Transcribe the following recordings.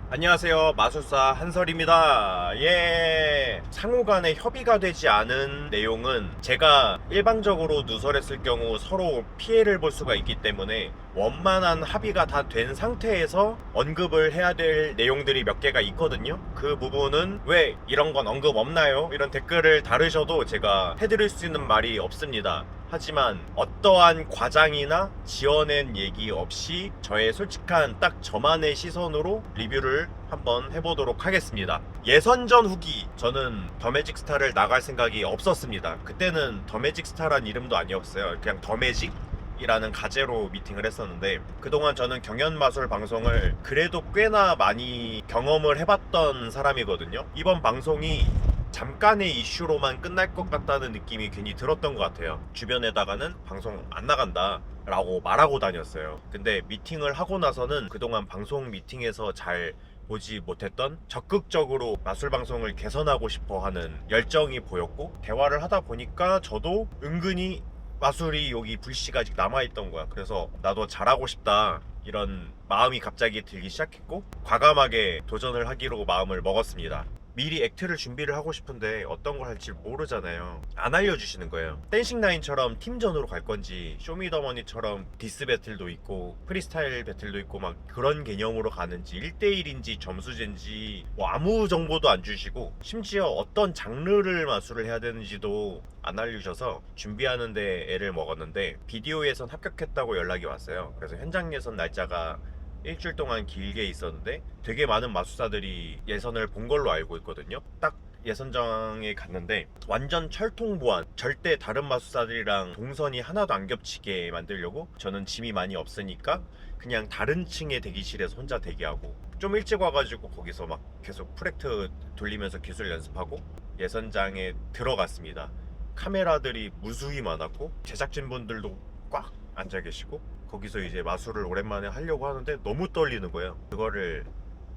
안녕하세요, 마술사 한설입니다. 예, 상호 간에 협의가 되지 않은 내용은 제가 일방적으로 누설했을 경우 서로 피해를 볼 수가 있기 때문에 원만한 합의가 다 된 상태에서 언급을 해야 될 내용들이 몇 개가 있거든요. 그 부분은 왜 이런 건 언급 없나요? 이런 댓글을 다루셔도 제가 해드릴 수 있는 말이 없습니다. 하지만 어떠한 과장이나 지어낸 얘기 없이 저의 솔직한 딱 저만의 시선으로 리뷰를 한번 해보도록 하겠습니다. 예선전 후기, 저는 더 매직 스타를 나갈 생각이 없었습니다. 그때는 더 매직 스타란 이름도 아니었어요. 그냥 더 매직 이라는 가제로 미팅을 했었는데, 그동안 저는 경연마술 방송을 그래도 꽤나 많이 경험을 해봤던 사람이거든요. 이번 방송이 잠깐의 이슈로만 끝날 것 같다는 느낌이 괜히 들었던 것 같아요. 주변에다가는 방송 안 나간다 라고 말하고 다녔어요. 근데 미팅을 하고 나서는 그동안 방송 미팅에서 잘 보지 못했던 적극적으로 마술 방송을 개선하고 싶어 하는 열정이 보였고, 대화를 하다 보니까 저도 은근히 마술이 여기 불씨가 아직 남아있던 거야. 그래서 나도 잘하고 싶다 이런 마음이 갑자기 들기 시작했고, 과감하게 도전을 하기로 마음을 먹었습니다. 미리 액트를 준비를 하고 싶은데 어떤 걸 할지 모르잖아요. 안 알려주시는 거예요. 댄싱라인처럼 팀전으로 갈 건지, 쇼미더머니처럼 디스 배틀도 있고 프리스타일 배틀도 있고 막 그런 개념으로 가는지, 1대1인지 점수제인지 뭐 아무 정보도 안 주시고, 심지어 어떤 장르를 마술을 해야 되는지도 안 알려주셔서 준비하는데 애를 먹었는데, 비디오에선 합격했다고 연락이 왔어요. 그래서 현장 예선 날짜가 일주일 동안 길게 있었는데 되게 많은 마술사들이 예선을 본 걸로 알고 있거든요. 딱 예선장에 갔는데 완전 철통보안, 절대 다른 마술사들이랑 동선이 하나도 안 겹치게 만들려고 저는 짐이 많이 없으니까 그냥 다른 층의 대기실에서 혼자 대기하고, 좀 일찍 와가지고 거기서 막 계속 프랙트 돌리면서 기술 연습하고 예선장에 들어갔습니다. 카메라들이 무수히 많았고 제작진분들도 꽉 앉아 계시고, 거기서 이제 마술을 오랜만에 하려고 하는데 너무 떨리는 거예요. 그거를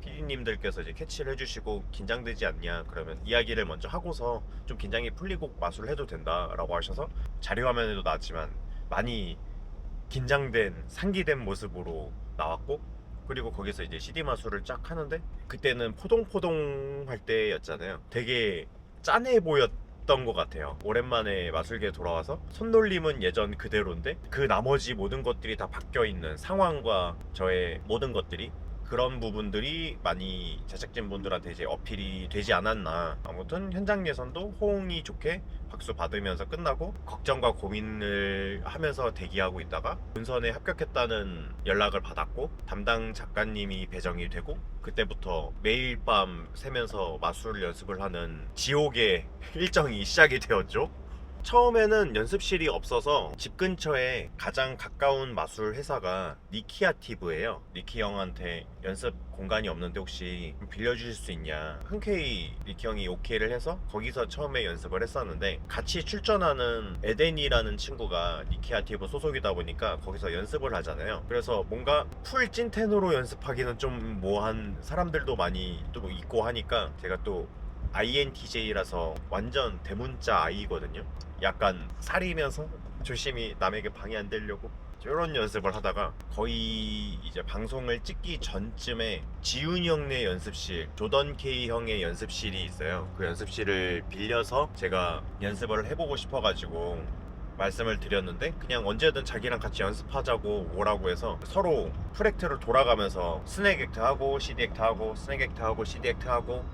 PD님들께서 이제 캐치를 해주시고, 긴장되지 않냐, 그러면 이야기를 먼저 하고서 좀 긴장이 풀리고 마술을 해도 된다라고 하셔서 자료화면에도 나왔지만 많이 긴장된 상기된 모습으로 나왔고, 그리고 거기서 이제 CD 마술을 쫙 하는데 그때는 포동포동 할 때였잖아요. 되게 짠해 보였던 것 같아요. 오랜만에 마술계에 돌아와서 손놀림은 예전 그대로인데 그 나머지 모든 것들이 다 바뀌어있는 상황과 저의 모든 것들이, 그런 부분들이 많이 제작진분들한테 이제 어필이 되지 않았나. 아무튼 현장 예선도 호응이 좋게 박수 받으면서 끝나고, 걱정과 고민을 하면서 대기하고 있다가 본선에 합격했다는 연락을 받았고, 담당 작가님이 배정이 되고, 그때부터 매일 밤 새면서 마술 연습을 하는 지옥의 일정이 시작이 되었죠. 처음에는 연습실이 없어서 집 근처에 가장 가까운 마술 회사가 니키아티브예요. 니키 형한테 연습 공간이 없는데 혹시 빌려주실 수 있냐, 흔쾌히 니키 형이 오케이를 해서 거기서 처음에 연습을 했었는데, 같이 출전하는 에덴이라는 친구가 니키아티브 소속이다 보니까 거기서 연습을 하잖아요. 그래서 뭔가 풀 찐텐으로 연습하기는 좀 뭐한 사람들도 많이 또 있고 하니까, 제가 또 INTJ라서 완전 대문자 I거든요. 약간 살이면서 조심히 남에게 방해 안 되려고 이런 연습을 하다가, 거의 이제 방송을 찍기 전쯤에 지훈이 형네 연습실, 조던 K 형의 연습실이 있어요. 그 연습실을 빌려서 제가 연습을 해보고 싶어가지고 말씀을 드렸는데, 그냥 언제든 자기랑 같이 연습하자고 오라고 해서 서로 프랙트를 돌아가면서 스낵 액트 하고 CD 액트 하고 스낵 액트 하고 CD 액트 하고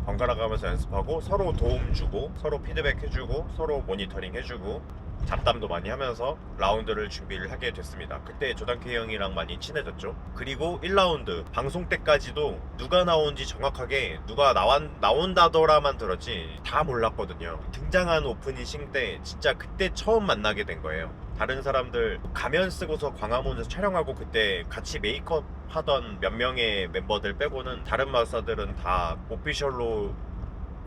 번갈아 가면서 연습하고, 서로 도움 주고 서로 피드백 해주고 서로 모니터링 해주고 잡담도 많이 하면서 라운드를 준비를 하게 됐습니다. 그때 조단 K 형이랑 많이 친해졌죠. 그리고 1라운드 방송 때까지도 누가 나온지 정확하게, 누가 나온다더라만 들었지 다 몰랐거든요. 등장한 오프닝 때 진짜 그때 처음 만나게 된 거예요. 다른 사람들 가면 쓰고서 광화문에서 촬영하고 그때 같이 메이크업 하던 몇 명의 멤버들 빼고는 다른 마사들은 다 오피셜로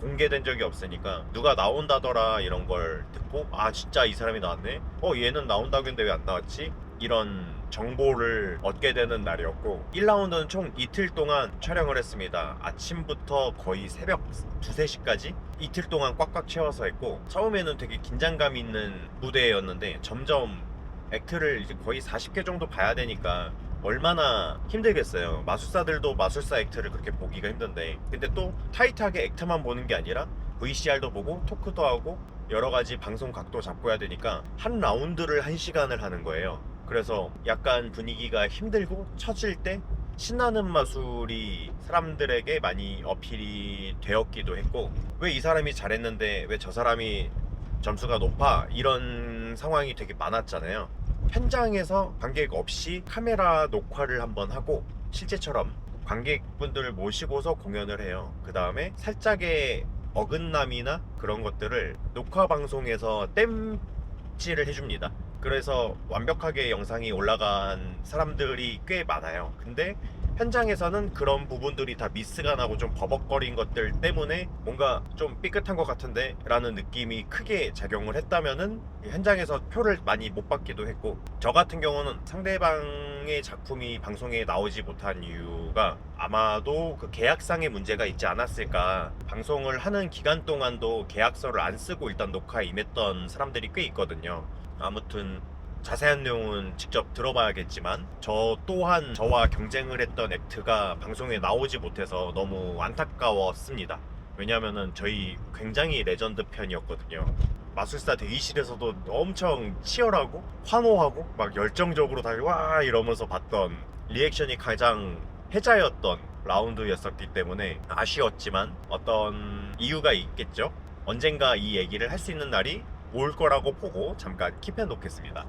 공개된 적이 없으니까, 누가 나온다더라 이런 걸 듣고, 아 진짜 이 사람이 나왔네, 얘는 나온다고 했는데 왜 안 나왔지, 이런 정보를 얻게 되는 날이었고, 1라운드는 총 이틀 동안 촬영을 했습니다. 아침부터 거의 새벽 2, 3시까지 이틀 동안 꽉꽉 채워서 했고, 처음에는 되게 긴장감 있는 무대였는데 점점 액트를 이제 거의 40개 정도 봐야 되니까 얼마나 힘들겠어요. 마술사들도 마술사 액트를 그렇게 보기가 힘든데, 근데 또 타이트하게 액트만 보는 게 아니라 VCR도 보고 토크도 하고 여러 가지 방송 각도 잡고 해야 되니까 한 라운드를 1시간을 하는 거예요. 그래서 약간 분위기가 힘들고 처질 때 신나는 마술이 사람들에게 많이 어필이 되었기도 했고, 왜 이 사람이 잘했는데 왜 저 사람이 점수가 높아? 이런 상황이 되게 많았잖아요. 현장에서 관객 없이 카메라 녹화를 한번 하고 실제처럼 관객분들을 모시고서 공연을 해요. 그 다음에 살짝의 어긋남이나 그런 것들을 녹화 방송에서 땜질을 해줍니다. 그래서 완벽하게 영상이 올라간 사람들이 꽤 많아요. 근데 현장에서는 그런 부분들이 다 미스가 나고 좀 버벅거린 것들 때문에 뭔가 좀 삐끗한 것 같은데 라는 느낌이 크게 작용을 했다면은 현장에서 표를 많이 못 받기도 했고, 저 같은 경우는 상대방의 작품이 방송에 나오지 못한 이유가 아마도 그 계약상의 문제가 있지 않았을까. 방송을 하는 기간 동안도 계약서를 안 쓰고 일단 녹화에 임했던 사람들이 꽤 있거든요. 아무튼 자세한 내용은 직접 들어봐야겠지만, 저 또한 저와 경쟁을 했던 액트가 방송에 나오지 못해서 너무 안타까웠습니다. 왜냐면은 저희 굉장히 레전드 편이었거든요. 마술사 대기실에서도 엄청 치열하고 환호하고 막 열정적으로 다시 와 이러면서 봤던, 리액션이 가장 해자였던 라운드였었기 때문에 아쉬웠지만 어떤 이유가 있겠죠. 언젠가 이 얘기를 할 수 있는 날이 올 거라고 보고 잠깐 킵해 놓겠습니다.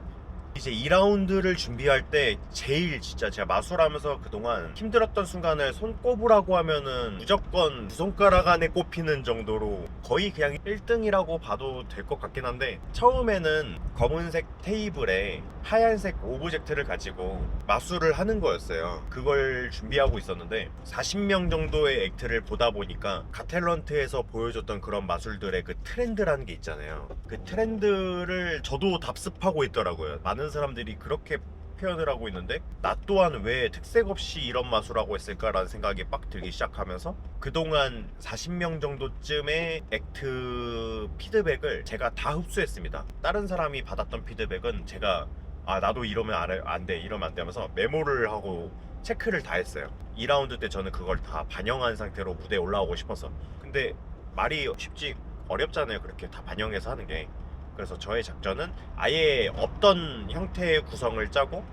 이제 2라운드를 준비할 때 제일 진짜 제가 마술하면서 그동안 힘들었던 순간을 손꼽으라고 하면은 무조건 두 손가락 안에 꼽히는 정도로 거의 그냥 1등이라고 봐도 될 것 같긴 한데, 처음에는 검은색 테이블에 하얀색 오브젝트를 가지고 마술을 하는 거였어요. 그걸 준비하고 있었는데 40명 정도의 액트를 보다 보니까 가텔런트에서 보여줬던 그런 마술들의 그 트렌드라는 게 있잖아요. 그 트렌드를 저도 답습하고 있더라고요. 많은 사람들이 그렇게 표현을 하고 있는데 나 또한 왜 특색 없이 이런 마술하고 했을까라는 생각이 빡 들기 시작하면서, 그동안 40명 정도쯤의 액트 피드백을 제가 다 흡수했습니다. 다른 사람이 받았던 피드백은 제가 나도 이러면 안 돼, 이러면 안 돼 하면서 메모를 하고 체크를 다 했어요. 2라운드 때 저는 그걸 다 반영한 상태로 무대에 올라오고 싶어서. 근데 말이 쉽지 어렵잖아요, 그렇게 다 반영해서 하는 게. 그래서 저의 작전은 아예 없던 형태의 구성을 짜고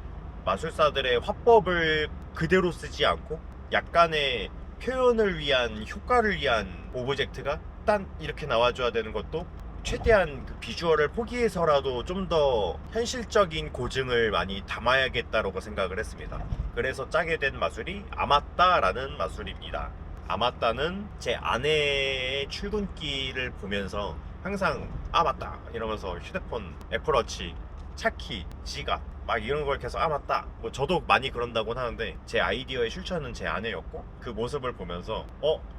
마술사들의 화법을 그대로 쓰지 않고 약간의 표현을 위한, 효과를 위한 오브젝트가 딱 이렇게 나와줘야 되는 것도 최대한 그 비주얼을 포기해서라도 좀 더 현실적인 고증을 많이 담아야겠다라고 생각을 했습니다. 그래서 짜게 된 마술이 아맞다라는 마술입니다. 아맞다는 제 아내의 출근길을 보면서 항상 맞다 이러면서 휴대폰, 애플워치, 차키, 지갑 막 이런 걸 계속 맞다, 뭐 저도 많이 그런다고 하는데 제 아이디어의 출처는 제 아내였고, 그 모습을 보면서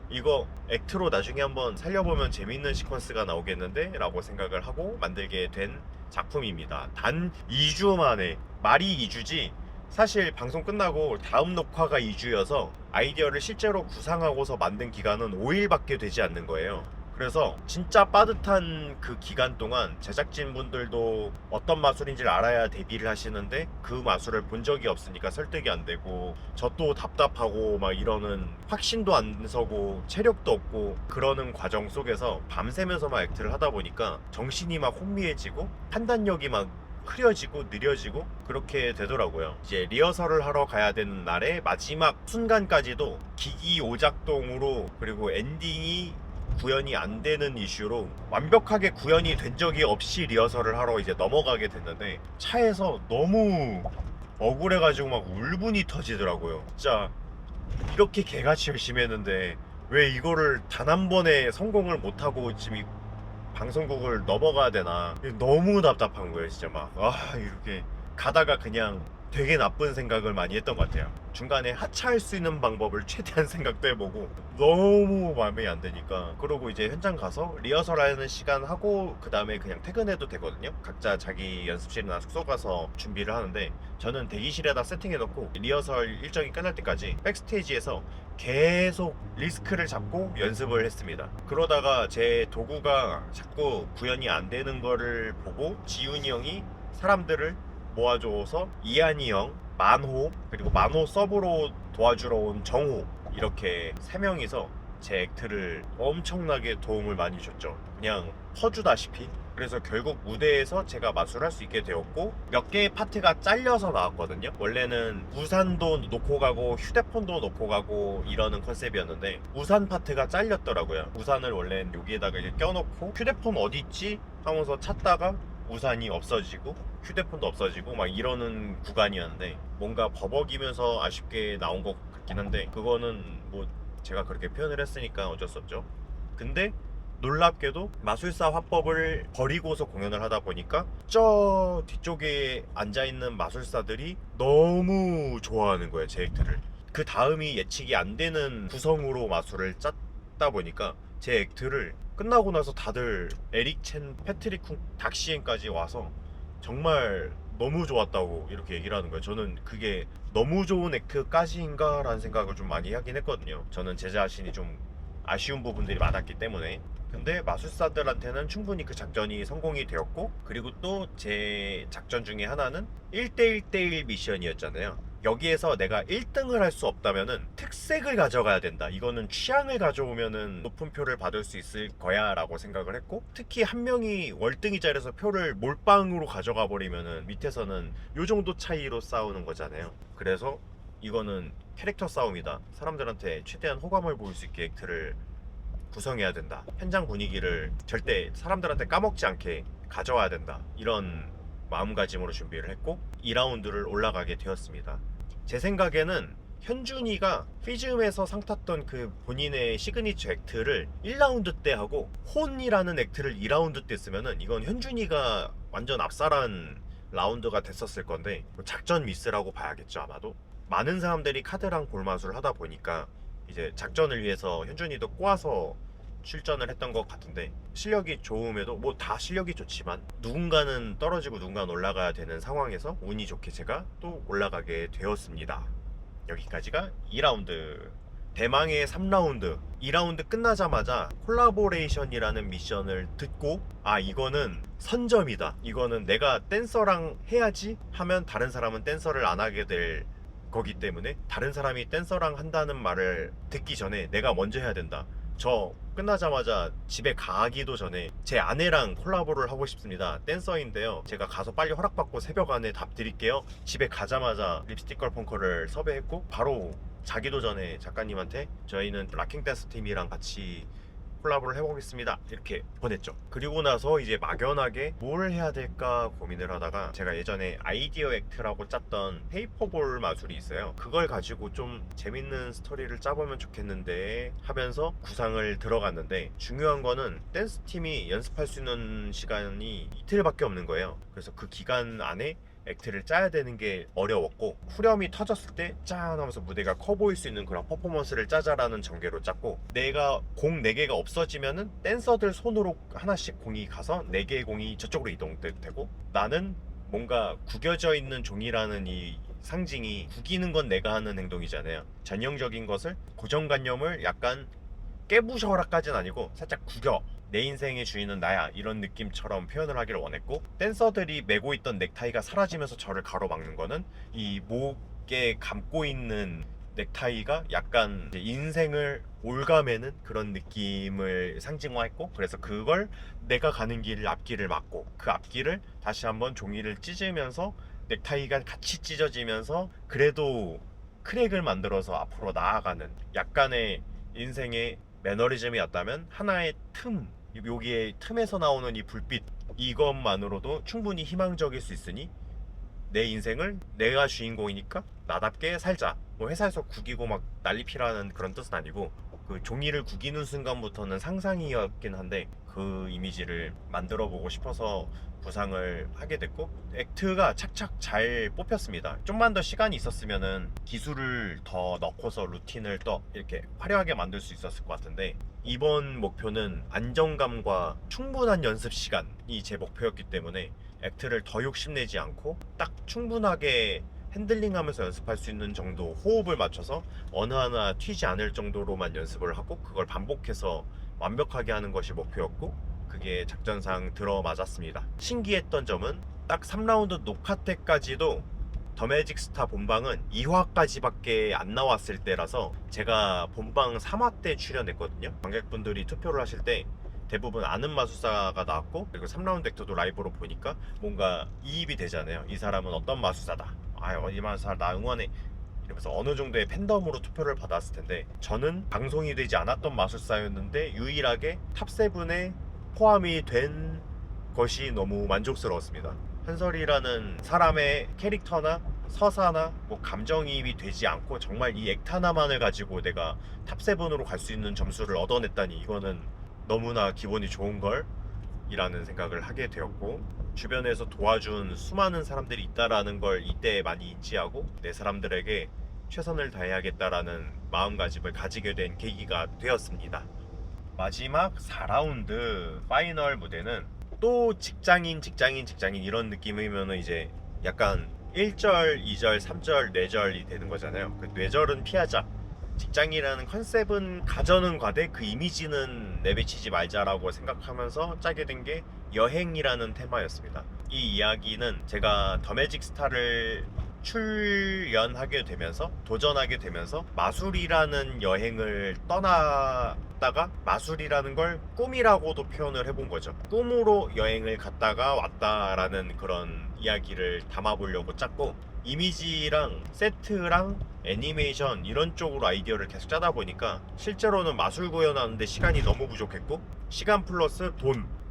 이거 액트로 나중에 한번 살려보면 재밌는 시퀀스가 나오겠는데 라고 생각을 하고 만들게 된 작품입니다. 단 2주 만에. 말이 2주지 사실 방송 끝나고 다음 녹화가 2주여서 아이디어를 실제로 구상하고서 만든 기간은 5일밖에 되지 않는 거예요. 그래서 진짜 빠듯한 그 기간 동안 제작진분들도 어떤 마술인지를 알아야 데뷔를 하시는데 그 마술을 본 적이 없으니까 설득이 안 되고, 저 또 답답하고 막 이러는, 확신도 안 서고 체력도 없고 그러는 과정 속에서 밤새면서 막 액트를 하다 보니까 정신이 막 혼미해지고 판단력이 막 흐려지고 느려지고 그렇게 되더라고요. 이제 리허설을 하러 가야 되는 날의 마지막 순간까지도 기기오작동으로, 그리고 엔딩이 구현이 안 되는 이슈로 완벽하게 구현이 된 적이 없이 리허설을 하러 이제 넘어가게 됐는데, 차에서 너무 억울해가지고 막 울분이 터지더라고요. 진짜 이렇게 개같이 열심히 했는데 왜 이거를 단 한 번에 성공을 못하고 지금 이 방송국을 넘어가야 되나, 너무 답답한 거예요. 진짜 막 이렇게 가다가 그냥 되게 나쁜 생각을 많이 했던 것 같아요. 중간에 하차할 수 있는 방법을 최대한 생각도 해보고 너무 마음에 안 드니까, 그러고 이제 현장 가서 리허설 하는 시간 하고 그 다음에 그냥 퇴근해도 되거든요. 각자 자기 연습실이나 숙소 가서 준비를 하는데, 저는 대기실에다 세팅해놓고 리허설 일정이 끝날 때까지 백스테이지에서 계속 리스크를 잡고 연습을 했습니다. 그러다가 제 도구가 자꾸 구현이 안 되는 거를 보고 지훈이 형이 사람들을 모아줘서 이한이 형, 만호, 그리고 만호 서브로 도와주러 온 정호, 이렇게 3명이서 제 액트를 엄청나게 도움을 많이 줬죠. 그냥 퍼주다시피. 그래서 결국 무대에서 제가 마술할 수 있게 되었고, 몇 개의 파트가 잘려서 나왔거든요. 원래는 우산도 놓고 가고 휴대폰도 놓고 가고 이러는 컨셉이었는데 우산 파트가 잘렸더라고요. 우산을 원래는 여기에다가 이렇게 껴놓고 휴대폰 어디 있지? 하면서 찾다가 우산이 없어지고 휴대폰도 없어지고 막 이러는 구간이었는데, 뭔가 버벅이면서 아쉽게 나온 것 같긴 한데, 그거는 뭐 제가 그렇게 표현을 했으니까 어쩔 수 없죠. 근데 놀랍게도 마술사 화법을 버리고서 공연을 하다 보니까 저 뒤쪽에 앉아있는 마술사들이 너무 좋아하는 거예요, 제 액트를. 그 다음이 예측이 안 되는 구성으로 마술을 짰다 보니까 제 액트를 끝나고 나서 다들 에릭 첸, 패트릭 쿵, 닥시엔까지 와서 정말 너무 좋았다고 이렇게 얘기를 하는 거예요. 저는 그게 너무 좋은 액트까지인가 라는 생각을 좀 많이 하긴 했거든요. 저는 제 자신이 좀 아쉬운 부분들이 많았기 때문에. 근데 마술사들한테는 충분히 그 작전이 성공이 되었고, 그리고 또 제 작전 중에 하나는 1대1대1 미션이었잖아요. 여기에서 내가 1등을 할 수 없다면은 특색을 가져가야 된다. 이거는 취향을 가져오면은 높은 표를 받을 수 있을 거야 라고 생각을 했고, 특히 한 명이 월등히 잘해서 표를 몰빵으로 가져가 버리면은 밑에서는 요 정도 차이로 싸우는 거잖아요. 그래서 이거는 캐릭터 싸움이다. 사람들한테 최대한 호감을 보일 수 있게 액트를 구성해야 된다. 현장 분위기를 절대 사람들한테 까먹지 않게 가져와야 된다. 이런 마음가짐으로 준비를 했고 2라운드를 올라가게 되었습니다. 제 생각에는 현준이가 피즈음에서 상 탔던 그 본인의 시그니처 액트를 1라운드 때 하고 혼이라는 액트를 2라운드 때 쓰면은 이건 현준이가 완전 압살한 라운드가 됐었을 건데, 작전 미스라고 봐야겠죠. 아마도 많은 사람들이 카드랑 볼마술을 하다 보니까 이제 작전을 위해서 현준이도 꼬아서 출전을 했던 것 같은데, 실력이 좋음에도 뭐 다 실력이 좋지만 누군가는 떨어지고 누군가는 올라가야 되는 상황에서 운이 좋게 제가 또 올라가게 되었습니다. 여기까지가 2라운드. 대망의 3라운드. 2라운드 끝나자마자 콜라보레이션이라는 미션을 듣고, 아 이거는 선점이다, 이거는 내가 댄서랑 해야지 하면 다른 사람은 댄서를 안 하게 될 거기 때문에 다른 사람이 댄서랑 한다는 말을 듣기 전에 내가 먼저 해야 된다. 저 끝나자마자 집에 가기도 전에 제 아내랑 콜라보를 하고 싶습니다. 댄서인데요, 제가 가서 빨리 허락받고 새벽 안에 답 드릴게요. 집에 가자마자 립스틱 걸펑커를 섭외했고 바로 자기도 전에 작가님한테 저희는 락킹 댄스 팀이랑 같이 콜라보를 해보겠습니다 이렇게 보냈죠. 그리고 나서 이제 막연하게 뭘 해야 될까 고민을 하다가 제가 예전에 아이디어 액트라고 짰던 페이퍼볼 마술이 있어요. 그걸 가지고 좀 재밌는 스토리를 짜보면 좋겠는데 하면서 구상을 들어갔는데, 중요한 거는 댄스 팀이 연습할 수 있는 시간이 이틀밖에 없는 거예요. 그래서 그 기간 안에 액트를 짜야 되는 게 어려웠고, 후렴이 터졌을 때 짠 하면서 무대가 커 보일 수 있는 그런 퍼포먼스를 짜자라는 전개로 짰고, 내가 공 4개가 없어지면은 댄서들 손으로 하나씩 공이 가서 4개의 공이 저쪽으로 이동되고, 나는 뭔가 구겨져 있는 종이라는 이 상징이, 구기는 건 내가 하는 행동이잖아요. 전형적인 것을, 고정관념을 약간 깨부셔라까지는 아니고 살짝 구겨, 내 인생의 주인은 나야, 이런 느낌처럼 표현을 하기를 원했고, 댄서들이 메고 있던 넥타이가 사라지면서 저를 가로막는 거는 이 목에 감고 있는 넥타이가 약간 인생을 올가매는 그런 느낌을 상징화했고, 그래서 그걸 내가 가는 길 앞길을 막고 그 앞길을 다시 한번 종이를 찢으면서 넥타이가 같이 찢어지면서 그래도 크랙을 만들어서 앞으로 나아가는 약간의 인생의 매너리즘이었다면, 하나의 틈, 여기에 틈에서 나오는 이 불빛, 이것만으로도 충분히 희망적일 수 있으니 내 인생을 내가 주인공이니까 나답게 살자. 뭐 회사에서 구기고 막 난리 피라는 그런 뜻은 아니고, 그 종이를 구기는 순간부터는 상상이었긴 한데 그 이미지를 만들어 보고 싶어서 구상을 하게 됐고, 액트가 착착 잘 뽑혔습니다. 좀만 더 시간이 있었으면은 기술을 더 넣고서 루틴을 더 이렇게 화려하게 만들 수 있었을 것 같은데, 이번 목표는 안정감과 충분한 연습 시간이 제 목표였기 때문에 액트를 더 욕심내지 않고 딱 충분하게 핸들링하면서 연습할 수 있는 정도 호흡을 맞춰서 어느 하나 튀지 않을 정도로만 연습을 하고 그걸 반복해서 완벽하게 하는 것이 목표였고, 그게 작전상 들어맞았습니다. 신기했던 점은 딱 3라운드 녹화 때까지도 더 매직 스타 본방은 2화까지밖에 안 나왔을 때라서 제가 본방 3화 때 출연했거든요. 관객분들이 투표를 하실 때 대부분 아는 마술사가 나왔고, 그리고 3라운드 액터도 라이브로 보니까 뭔가 이입이 되잖아요. 이 사람은 어떤 마술사다, 이 마술사 나 응원해, 이러면서 어느 정도의 팬덤으로 투표를 받았을 텐데, 저는 방송이 되지 않았던 마술사였는데 유일하게 탑7에 포함이 된 것이 너무 만족스러웠습니다. 한설이라는 사람의 캐릭터나 서사나 뭐 감정이입이 되지 않고 정말 이 액트 하나만을 가지고 내가 탑7으로 갈 수 있는 점수를 얻어냈다니, 이거는 너무나 기분이 좋은걸 이라는 생각을 하게 되었고, 주변에서 도와준 수많은 사람들이 있다라는 걸 이때 많이 인지하고 내 사람들에게 최선을 다해야겠다라는 마음가짐을 가지게 된 계기가 되었습니다. 마지막 4라운드 파이널 무대는 또 직장인 이런 느낌이면은 이제 약간 1절, 2절, 3절, 뇌절이 되는 거잖아요. 그 뇌절은 피하자, 직장이라는 컨셉은 가져는 가되 그 이미지는 내비치지 말자라고 생각하면서 짜게 된 게 여행이라는 테마였습니다. 이 이야기는 제가 더 매직 스타를 출연하게 되면서, 도전하게 되면서 마술이라는 여행을 떠났다가 마술이라는 걸 꿈이라고도 표현을 해본 거죠. 꿈으로 여행을 갔다가 왔다라는 그런 이야기를 담아보려고 짰고, 이미지랑 세트랑 애니메이션 이런 쪽으로 아이디어를 계속 짜다 보니까 실제로는 마술 구현하는데 시간이 너무 부족했고, 시간 플러스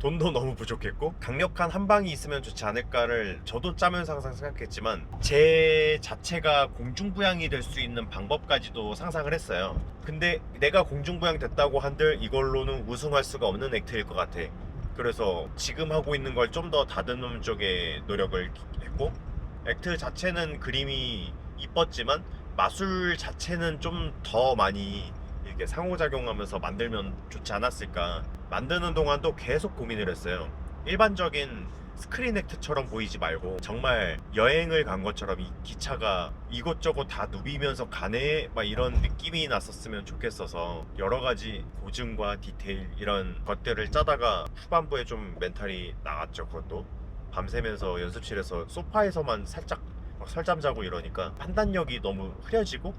돈도 너무 부족했고, 강력한 한 방이 있으면 좋지 않을까를 저도 짜면서 항상 생각했지만 제 자체가 공중부양이 될 수 있는 방법까지도 상상을 했어요. 근데 내가 공중부양 됐다고 한들 이걸로는 우승할 수가 없는 액트일 것 같아. 그래서 지금 하고 있는 걸 좀 더 다듬는 쪽에 노력을 했고, 액트 자체는 그림이 이뻤지만 마술 자체는 좀 더 많이 이렇게 상호작용하면서 만들면 좋지 않았을까. 만드는 동안도 계속 고민을 했어요. 일반적인 스크린 액트처럼 보이지 말고 정말 여행을 간 것처럼 이 기차가 이곳저곳 다 누비면서 가네, 막 이런 느낌이 났었으면 좋겠어서 여러 가지 고증과 디테일 이런 것들을 짜다가 후반부에 좀 멘탈이 나갔죠. 그것도 밤새면서 연습실에서 소파에서만 살짝 막 설잠 자고 이러니까 판단력이 너무 흐려지고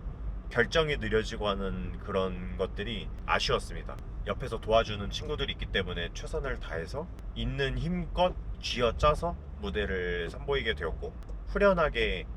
결정이 느려지고 하는 그런 것들이 아쉬웠습니다. 옆에서 도와주는 친구들이 있기 때문에 최선을 다해서 있는 힘껏 쥐어짜서 무대를 선보이게 되었고, 후련하게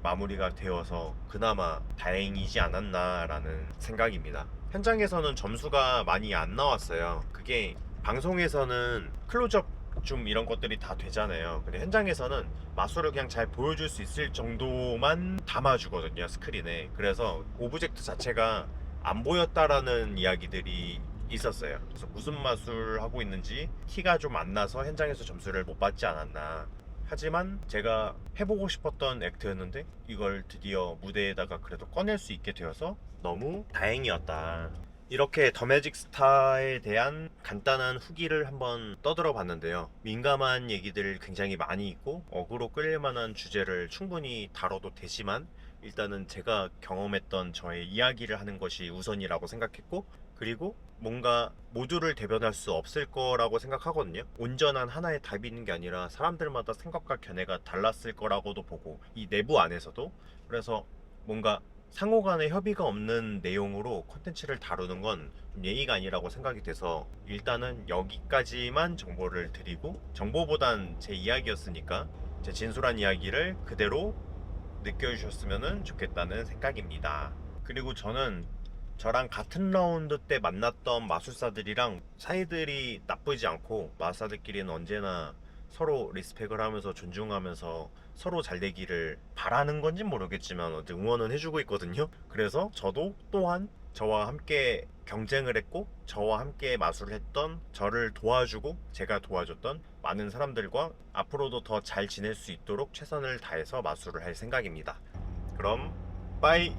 마무리가 되어서 그나마 다행이지 않았나라는 생각입니다. 현장에서는 점수가 많이 안 나왔어요. 그게 방송에서는 클로즈업 좀 이런 것들이 다 되잖아요. 근데 현장에서는 마술을 그냥 잘 보여줄 수 있을 정도만 담아주거든요, 스크린에. 그래서 오브젝트 자체가 안 보였다라는 이야기들이 있었어요. 그래서 무슨 마술 하고 있는지 티가 좀 안 나서 현장에서 점수를 못 받지 않았나. 하지만 제가 해보고 싶었던 액트였는데 이걸 드디어 무대에다가 그래도 꺼낼 수 있게 되어서 너무 다행이었다. 이렇게 더 매직 스타에 대한 간단한 후기를 한번 떠들어 봤는데요. 민감한 얘기들 굉장히 많이 있고 어그로 끌릴 만한 주제를 충분히 다뤄도 되지만, 일단은 제가 경험했던 저의 이야기를 하는 것이 우선이라고 생각했고, 그리고 뭔가 모두를 대변할 수 없을 거라고 생각하거든요. 온전한 하나의 답이 있는 게 아니라 사람들마다 생각과 견해가 달랐을 거라고도 보고, 이 내부 안에서도. 그래서 뭔가 상호 간의 협의가 없는 내용으로 콘텐츠를 다루는 건 예의가 아니라고 생각이 돼서 일단은 여기까지만 정보를 드리고, 정보보단 제 이야기였으니까 제 진솔한 이야기를 그대로 느껴주셨으면 좋겠다는 생각입니다. 그리고 저는 저랑 같은 라운드 때 만났던 마술사들이랑 사이들이 나쁘지 않고, 마술사들끼리는 언제나 서로 리스펙을 하면서 존중하면서 서로 잘 되기를 바라는 건지 모르겠지만 어쨌든 응원은 해주고 있거든요. 그래서 저도 또한 저와 함께 경쟁을 했고, 저와 함께 마술을 했던, 저를 도와주고 제가 도와줬던 많은 사람들과 앞으로도 더 잘 지낼 수 있도록 최선을 다해서 마술을 할 생각입니다. 그럼 빠이.